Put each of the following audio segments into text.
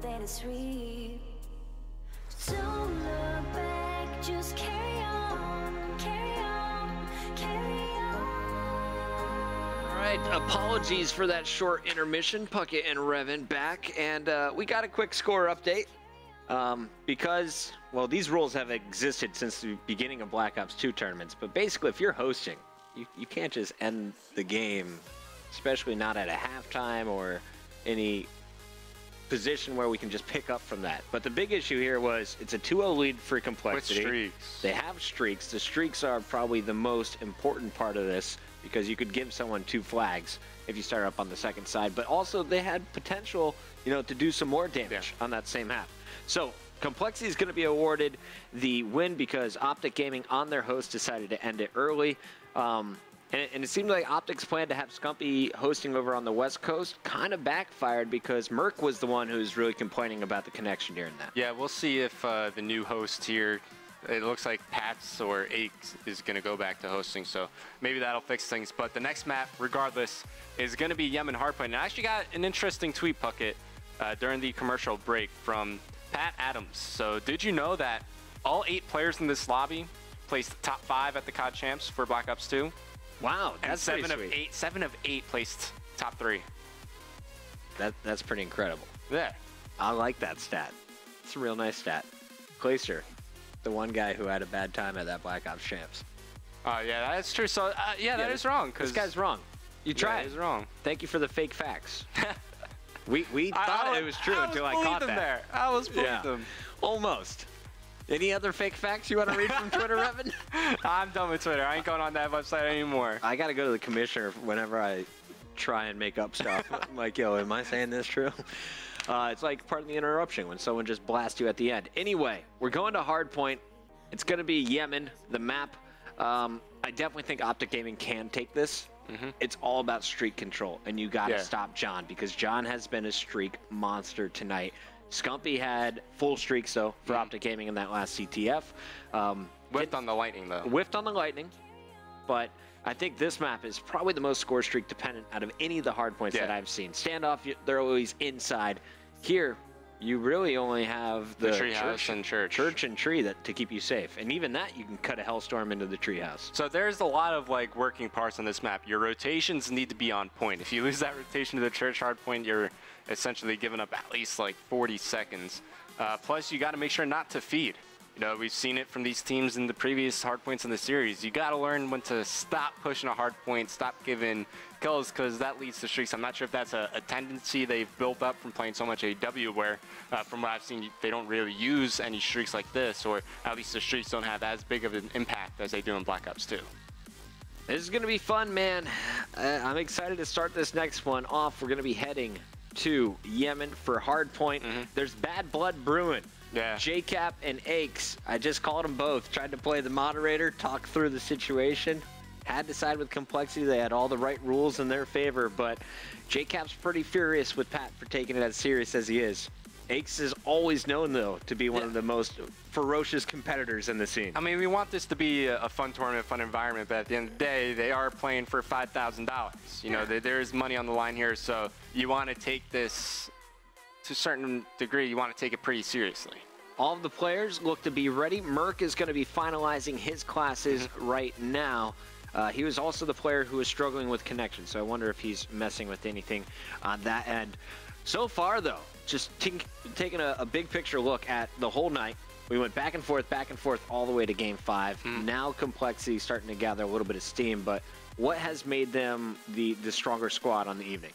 that is sweet. Don't look back, just carry on, carry on, carry on. All right, apologies for that short intermission. Puckett and Revan back, and we got a quick score update. Because, well, these rules have existed since the beginning of Black Ops 2 tournaments, but basically if you're hosting, you can't just end the game, especially not at a halftime or any position where we can just pick up from that. But the big issue here was it's a 2-0 lead for compLexity. With streaks. They have streaks. The streaks are probably the most important part of this because you could give someone 2 flags if you start up on the second side, but also they had potential, to do some more damage on that same half. So compLexity is going to be awarded the win because OpTic Gaming on their host decided to end it early. And it seemed like OpTic's plan to have Scumpy hosting over on the West Coast kind of backfired because Merc was the one who was really complaining about the connection during that. Yeah, we'll see if the new host here, it looks like Pats or Aches is going to go back to hosting, so maybe that'll fix things. But the next map, regardless, is going to be Yemen Hardpoint. And I actually got an interesting tweet, Puckett, during the commercial break from Pat Adams. So did you know that all 8 players in this lobby placed top 5 at the COD Champs for Black Ops 2? Wow, that's and 7 of 8 placed top 3. That's pretty incredible. Yeah. I like that stat. It's a real nice stat. Glacier, the one guy who had a bad time at that Black Ops Champs. Oh, yeah, that's true. So, yeah, that is wrong. This guy's wrong. You tried. Yeah, he's wrong. Thank you for the fake facts. we thought it was true until I caught that. There. I was believing them. Almost. Any other fake facts you want to read from Twitter, Revan? I'm done with Twitter. I ain't going on that website anymore. I got to go to the commissioner whenever I try and make up stuff. I'm like, yo, am I saying this true? It's like part of the interruption when someone just blasts you at the end. Anyway, we're going to Hardpoint. It's going to be Yemen, the map. I definitely think OpTic Gaming can take this. It's all about streak control, and you got to stop John because John has been a streak monster tonight. Scumpy had full streaks, though, for OpTic Gaming in that last CTF. Whiffed on the Lightning, though. Whiffed on the Lightning, but I think this map is probably the most score streak dependent out of any of the hard points that I've seen. Standoff, they're always inside. Here, you really only have the treehouse and church and tree to keep you safe, and even that you can cut a hellstorm into the treehouse. So there's a lot of working parts on this map. Your rotations need to be on point. If you lose that rotation to the church hardpoint, you're essentially giving up at least 40 seconds. Plus, you got to make sure not to feed. We've seen it from these teams in the previous hardpoints in the series. You got to learn when to stop pushing a hardpoint, stop giving kills, because that leads to streaks. I'm not sure if that's a tendency they've built up from playing so much AW, where from what I've seen, they don't really use any streaks like this, or at least the streaks don't have as big of an impact as they do in Black Ops 2. This is going to be fun, man. I'm excited to start this next one off. We're going to be heading to Yemen for Hardpoint. There's bad blood brewing. Yeah. JCap and Aches, I just called them both. Tried to play the moderator, talk through the situation. Had to side with compLexity. They had all the right rules in their favor, but JCap's pretty furious with Pat for taking it as serious as he is. Aches is always known, though, to be one of the most ferocious competitors in the scene. I mean, we want this to be a fun tournament, fun environment, but at the end of the day, they are playing for $5,000. There is money on the line here, so you want to take this to a certain degree. You want to take it pretty seriously. All of the players look to be ready. Merc is going to be finalizing his classes right now. He was also the player who was struggling with connection, so I wonder if he's messing with anything on that end. So far, though, just taking a big picture look at the whole night. We went back and forth all the way to Game 5. Now compLexity starting to gather a little bit of steam, but what has made them the stronger squad on the evening?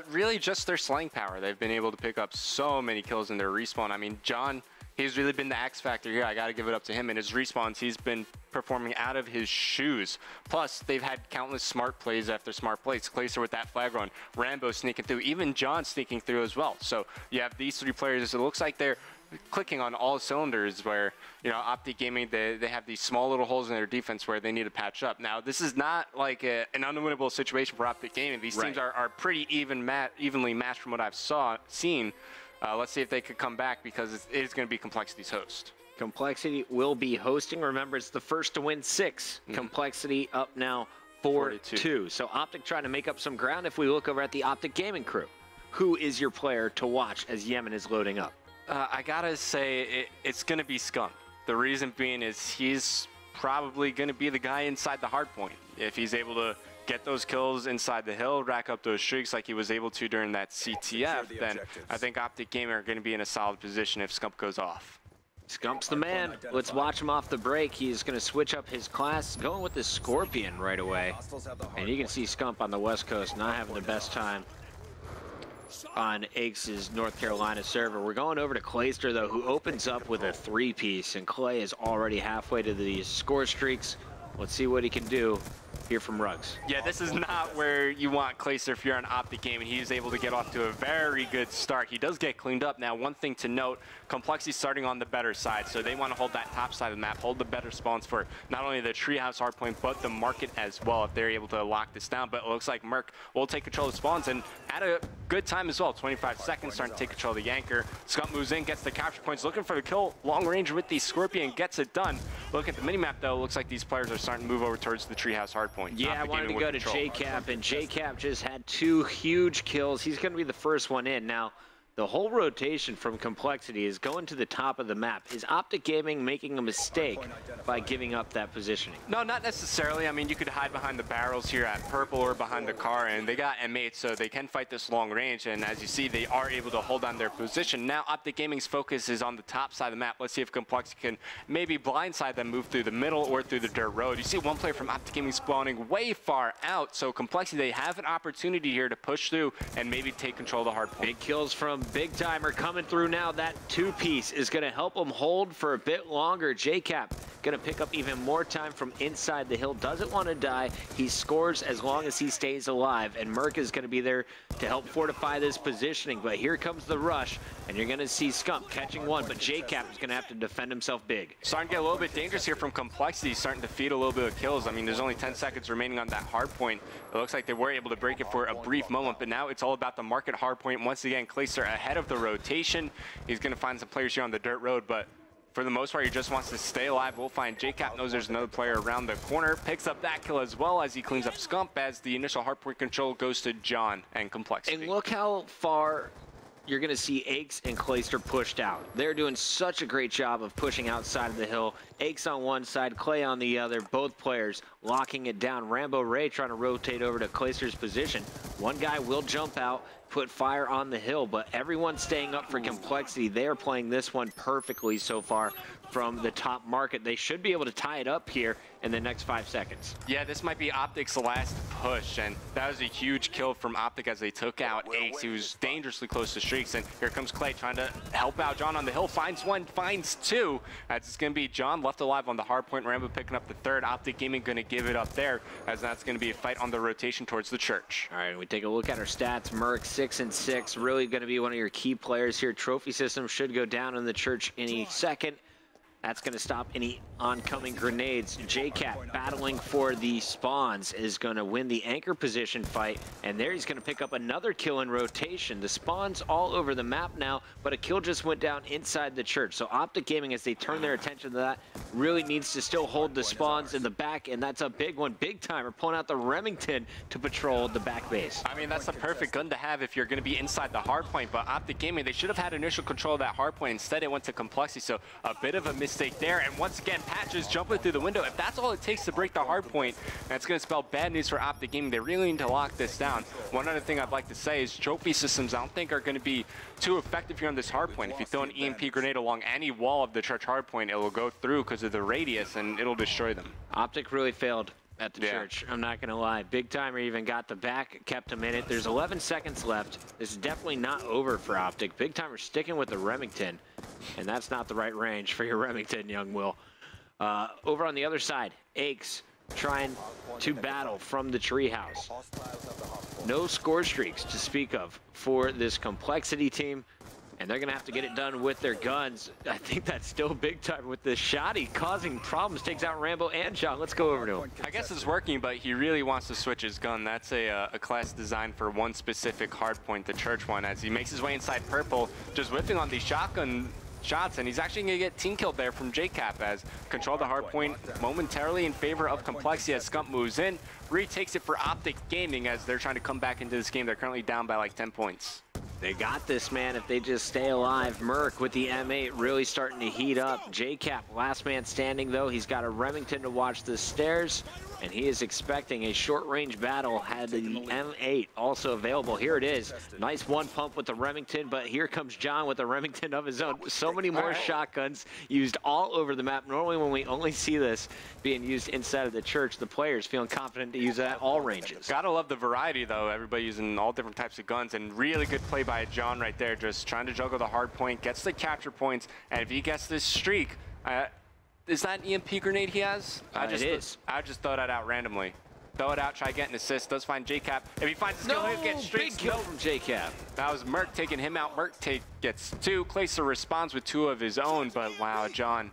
Really just their slaying power. They've been able to pick up so many kills in their respawn. I mean, John, he's really been the X factor here. I got to give it up to him. In his respawns, he's been performing out of his shoes. Plus, they've had countless smart plays after smart plays. Glacier with that flag run, Rambo sneaking through, even John sneaking through as well. So you have these 3 players. It looks like they're clicking on all cylinders where, OpTic Gaming, they have these small little holes in their defense where they need to patch up. Now, this is not like an unwinnable situation for OpTic Gaming. These teams are pretty evenly matched from what I've seen. Let's see if they could come back because it is going to be compLexity's host. compLexity will be hosting. Remember, it's the first to win 6. compLexity up now 4-2. So OpTic trying to make up some ground if we look over at the OpTic Gaming crew. who is your player to watch as Yemen is loading up? I gotta say it's gonna be Scump. The reason being is he's probably gonna be the guy inside the hard point. If he's able to get those kills inside the hill, rack up those streaks like he was able to during that CTF, then I think OpTic Gaming are gonna be in a solid position if Scump goes off. Scump's the man. Let's watch him off the break. He's going to switch up his class, going with the Scorpion right away. And you can see Scump on the West Coast not having the best time on Aches' North Carolina server. We're going over to Clayster, though, who opens up with a 3-piece. And Clay is already halfway to these score streaks. Let's see what he can do here from Ruggs. Yeah, this is not where you want Clayster if you're on OpTic Gaming. He's able to get off to a very good start. He does get cleaned up. Now, one thing to note, compLexity starting on the better side, so they want to hold that top side of the map, hold the better spawns for not only the treehouse hardpoint, but the market as well, if they're able to lock this down. But it looks like Merc will take control of the spawns, and at a good time as well. 25 seconds, starting to take control of the anchor. Scump moves in, gets the capture points, looking for the kill long range with the Scorpion, gets it done. Look at the minimap, though. Looks like these players are starting to move over towards the treehouse hardpoint. Yeah, I wanted to go to JCap, and JCap just had 2 huge kills. He's going to be the first one in. Now, the whole rotation from compLexity is going to the top of the map. Is OpTic Gaming making a mistake by giving up that positioning? No, not necessarily. I mean, you could hide behind the barrels here at purple or behind the car, and they got M8, so they can fight this long range. And as you see, they are able to hold on their position. Now, OpTic Gaming's focus is on the top side of the map. Let's see if compLexity can maybe blindside them, move through the middle or through the dirt road. You see one player from OpTic Gaming spawning way far out, so compLexity, they have an opportunity here to push through and maybe take control of the hard point. Big kills from Big Timer coming through now. That 2-piece is going to help him hold for a bit longer. JCap going to pick up even more time from inside the hill. Doesn't want to die. He scores as long as he stays alive. And Merc is going to be there to help fortify this positioning. But here comes the rush. And you're going to see Scump catching one. But JCap is going to have to defend himself big. Starting to get a little bit dangerous here from compLexity. Starting to feed a little bit of kills. I mean, there's only 10 seconds remaining on that hard point. It looks like they were able to break it for a brief moment. But now it's all about the market hard point. Once again, Clayster ahead of the rotation. He's going to find some players here on the dirt road, but for the most part, he just wants to stay alive. We'll find JCap knows there's another player around the corner, picks up that kill as well as he cleans up Scump as the initial hardpoint control goes to John and compLexity. And look how far you're going to see Aches and Clayster pushed out. They're doing such a great job of pushing outside of the hill. Aches on one side, Clay on the other, both players locking it down. Rambo Ray trying to rotate over to Clayster's position. One guy will jump out, put fire on the hill, but everyone's staying up for compLexity. They are playing this one perfectly so far from the top market. They should be able to tie it up here in the next 5 seconds. Yeah, this might be OpTic's last push, and that was a huge kill from OpTic as they took out Aches. He was dangerously close to streaks, and here comes Clay trying to help out John on the hill. Finds one, finds two. That's going to be John left alive on the hard point. Rambo picking up the third. OpTic Gaming going to give it up there, as that's going to be a fight on the rotation towards the church. All right, we take a look at our stats. Merc 6-6, really going to be one of your key players here. Trophy system should go down in the church any second. That's going to stop any oncoming grenades. JCat battling for the spawns is going to win the anchor position fight, and there he's going to pick up another kill in rotation. The spawns all over the map now, but a kill just went down inside the church. So OpTic Gaming, as they turn their attention to that, really needs to still hold the spawns in the back, and that's a big one. Big Timer pulling out the Remington to patrol the back base. I mean, that's the perfect gun to have if you're going to be inside the hard point, but OpTic Gaming, they should have had initial control of that hard point. Instead, it went to compLexity, so a bit of a mistake there. And once again, Patches jumping through the window. If that's all it takes to break the hard point, that's going to spell bad news for OpTic Gaming. They really need to lock this down. One other thing I'd like to say is trophy systems, I don't think, are going to be too effective here on this hard point. If you throw an EMP grenade along any wall of the church hard point, it will go through because of the radius, and it'll destroy them. OpTic really failed at the church. I'm not going to lie. Big Timer even got the back, kept him in it. There's 11 seconds left. This is definitely not over for OpTic. Big Timer sticking with the Remington, and that's not the right range for your Remington, young Will. Over on the other side, Aches trying to battle from the treehouse. No score streaks to speak of for this compLexity team, and they're going to have to get it done with their guns. I think that's still Big Time with the shotty causing problems. Takes out Rambo and John. Let's go over to him. I guess it's working, but he really wants to switch his gun. That's a class designed for one specific hard point, the church one, as he makes his way inside purple, just whipping on these shotgun shots, and he's actually going to get team killed there from JCap as control the hard point momentarily in favor of compLexity as Scump moves in, retakes it for OpTic Gaming as they're trying to come back into this game. They're currently down by like 10 points. They got this, man, if they just stay alive. Merc with the M8 really starting to heat up. JCap, last man standing, though. He's got a Remington to watch the stairs, and he is expecting a short-range battle. Had the M8 also available. Here it is. Nice one pump with the Remington, but here comes John with a Remington of his own. So many more shotguns used all over the map. Normally, when we only see this being used inside of the church, the players feeling confident to use it at all ranges. Gotta love the variety, though. Everybody using all different types of guns, and really good play by John right there, just trying to juggle the hard point, gets the capture points, and if he gets this streak, is that an EMP grenade he has? It is. I just throw that out randomly. Throw it out, try getting an assist, does find JCap. If he finds a skill, he'll get streaks. Big kill from JCap. That was Merc taking him out. Merc gets 2. Clayster responds with 2 of his own, but wow, John,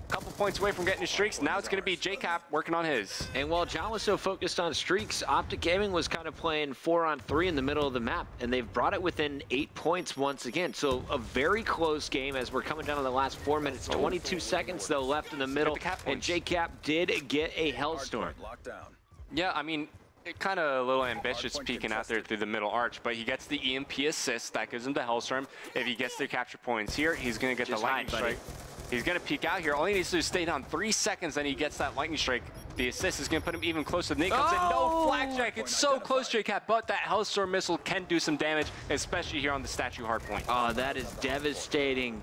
couple points away from getting his streaks. Now it's going to be JCap working on his. And while John was so focused on streaks, OpTic Gaming was kind of playing 4-on-3 in the middle of the map, and they've brought it within 8 points once again. So a very close game as we're coming down to the last 4 minutes. 22 seconds, though, left in the middle, and JCap did get a Hellstorm. Yeah, I mean, kind of a little ambitious peeking out there through the middle arch, but he gets the EMP assist. That gives him the Hellstorm. If he gets the capture points here, he's going to get the lightning strike. He's going to peek out here. All he needs to do is stay down 3 seconds, then he gets that lightning strike. The assist is going to put him even closer. Then he comes in. No flakjack. It's so close, JCap, but that Hellstorm missile can do some damage, especially here on the statue hardpoint. Oh, that is devastating.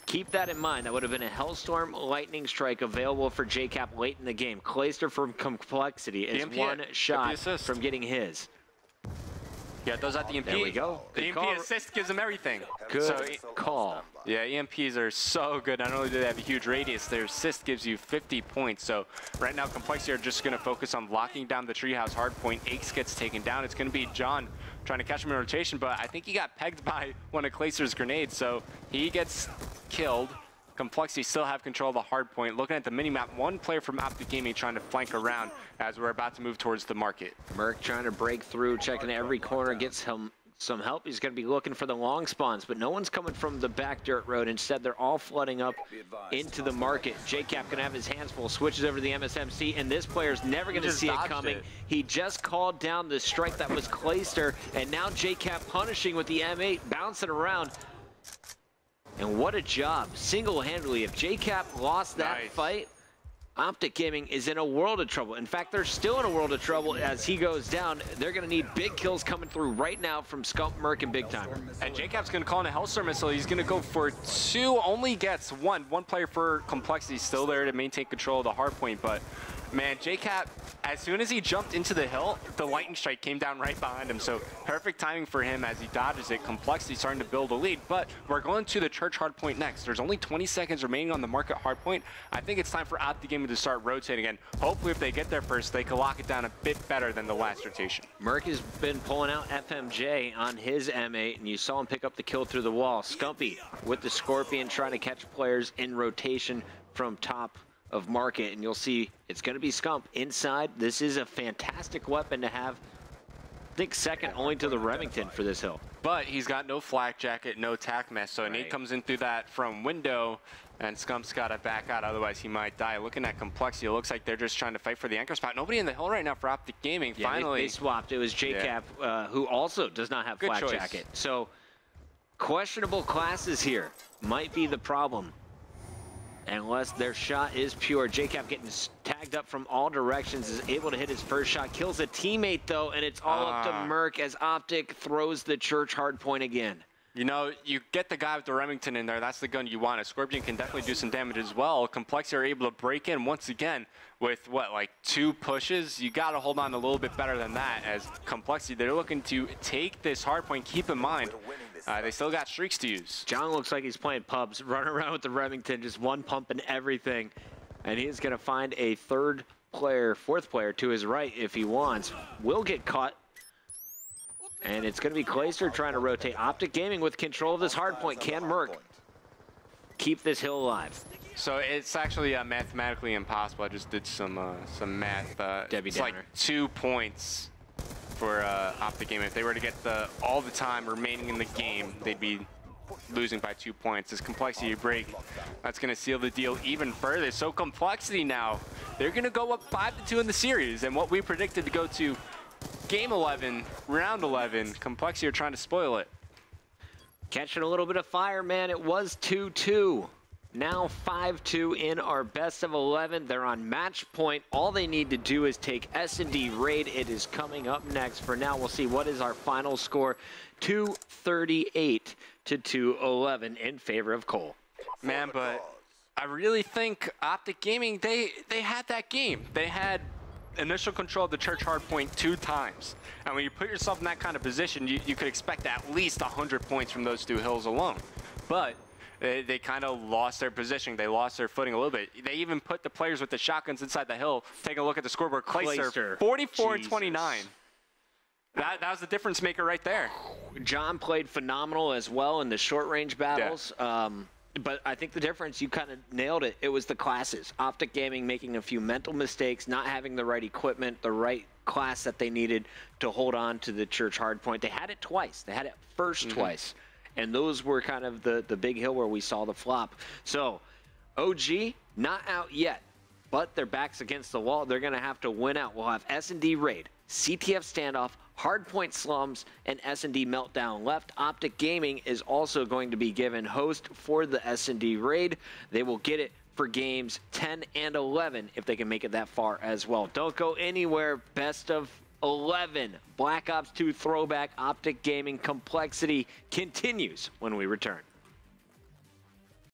Keep that in mind. That would have been a Hellstorm lightning strike available for JCap late in the game. Clayster from compLexity is one shot from getting his. Yeah, those at the EMP. There we go. The EMP assist gives him everything. Good call. Yeah, EMPs are so good. Not only do they have a huge radius, their assist gives you 50 points. So right now, compLexity are just going to focus on locking down the treehouse hardpoint. Aches gets taken down. It's going to be John trying to catch him in rotation, but I think he got pegged by one of Clayster's grenades, so he gets killed. compLexity still have control of the hard point. Looking at the mini-map, one player from OpTic Gaming trying to flank around as we're about to move towards the market. Merc trying to break through, checking every corner, gets him some help. He's going to be looking for the long spawns, but no one's coming from the back dirt road. Instead, they're all flooding up into the market. JCap going to have his hands full, switches over to the MSMC, and this player's never going to see it coming. He just called down the strike that was Clayster, and now JCap punishing with the M8, bouncing around. And what a job, single-handedly. If JCap lost that fight, OpTic Gaming is in a world of trouble. In fact, they're still in a world of trouble as he goes down. They're going to need big kills coming through right now from Scump, Merc, and Big Timer. And JCap's going to call in a Hellstorm missile. He's going to go for 2, only gets 1. One player for compLexity still there to maintain control of the hardpoint, but man, JCap, as soon as he jumped into the hill, the lightning strike came down right behind him. So perfect timing for him as he dodges it. compLexity starting to build a lead, but we're going to the church hardpoint next. There's only 20 seconds remaining on the market hardpoint. I think it's time for OpTic Gaming to start rotating again. Hopefully, if they get there first, they can lock it down a bit better than the last rotation. Merc has been pulling out FMJ on his M8, and you saw him pick up the kill through the wall. Scumpy with the Scorpion trying to catch players in rotation from top of market, and you'll see it's going to be Scump inside. This is a fantastic weapon to have. I think second only to the Remington for this hill. But he's got no flak jacket, no tac mess, so Nate comes in through that from window, and Scump's got to back out, otherwise he might die. Looking at compLexity, it looks like they're just trying to fight for the anchor spot. Nobody in the hill right now for OpTic Gaming. Yeah, finally. They swapped. It was JCap, who also does not have flak jacket. So questionable classes here might be the problem. Unless their shot is pure. JCap getting tagged up from all directions, is able to hit his first shot. Kills a teammate, though, and it's all up to Merc as OpTic throws the church hardpoint again. You know, you get the guy with the Remington in there. That's the gun you want. A Scorpion can definitely do some damage as well. compLexity are able to break in once again with, what, like 2 pushes? You got to hold on a little bit better than that as compLexity, they're looking to take this hardpoint. Keep in mind, they still got streaks to use. John looks like he's playing pubs, running around with the Remington, just one pump and everything. And he's going to find a fourth player to his right if he wants. Will get caught. And it's going to be Clayster trying to rotate. OpTic Gaming with control of this hardpoint. Can Merc keep this hill alive? So it's actually mathematically impossible. I just did some math. Debbie it's Downer. like 2 points for OpTic Gaming. If they were to get all the time remaining in the game, they'd be losing by 2 points. This compLexity break, that's going to seal the deal even further. So compLexity now, they're going to go up 5-2 in the series. And what we predicted to go to Game 11, Round 11, compLexity are trying to spoil it. Catching a little bit of fire, man. It was 2-2. Now 5-2 in our best of 11. They're on match point. All they need to do is take S&D Raid. It is coming up next. For now, we'll see what is our final score. 238 to 211 in favor of Cole. Man, but I really think OpTic Gaming, they had that game. They had initial control of the church hardpoint 2 times. And when you put yourself in that kind of position, you could expect at least 100 points from those 2 hills alone. But they kind of lost their position. They lost their footing a little bit. They even put the players with the shotguns inside the hill. Take a look at the scoreboard. Clayster, 44-29. That was the difference maker right there. John played phenomenal as well in the short range battles. Yeah. But I think the difference, you kind of nailed it. It was the classes. OpTic Gaming making a few mental mistakes, not having the right equipment, the right class that they needed to hold on to the church hardpoint. They had it twice. They had it first twice. And those were kind of the big hill where we saw the flop. So OG, not out yet, but their back's against the wall. They're going to have to win out. We'll have S&D Raid, CTF Standoff, Hardpoint Slums, and S&D Meltdown left. OpTic Gaming is also going to be given host for the S&D Raid. They will get it for games 10 and 11 if they can make it that far as well. Don't go anywhere. Best of 11. Black Ops 2 Throwback, OpTic Gaming, compLexity continues when we return.